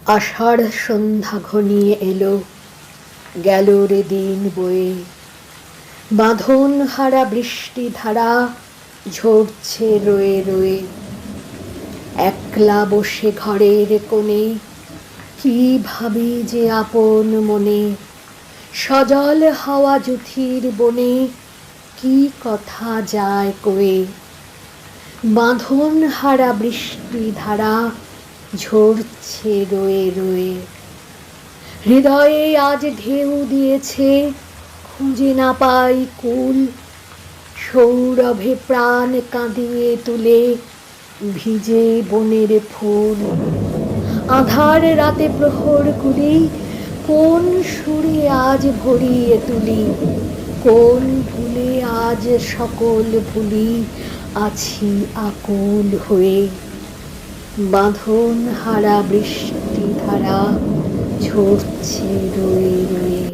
আষাঢ় সন্ধ্যা ঘনিয়ে এলো, গেল রে দিন বয়ে। বাঁধন হারা বৃষ্টি ধারা ঝরছে রয়ে রয়ে। একলা বসে ঘরের কোণে কি ভাবি যে আপন মনে। সজল হাওয়া জুথির বনে কি কথা যায় কয়ে। বাঁধন হারা বৃষ্টি ধারা ঝরছে রয়ে রয়ে। হৃদয়ে আজ ঢেউ দিয়েছে, খুঁজে না পাই কূল। সৌরভে প্রাণ কাঁদিয়ে তুলে ভিজে বনের ফুল। আঁধার রাতে প্রহর গুলি কোন সুরে আজ ভরিয়ে তুলি। কোন ভুলে আজ সকল ভুলি আছি আকুল হয়ে। বাঁধন হারা বৃষ্টি ধারা ঝরছে রয়ে রয়ে।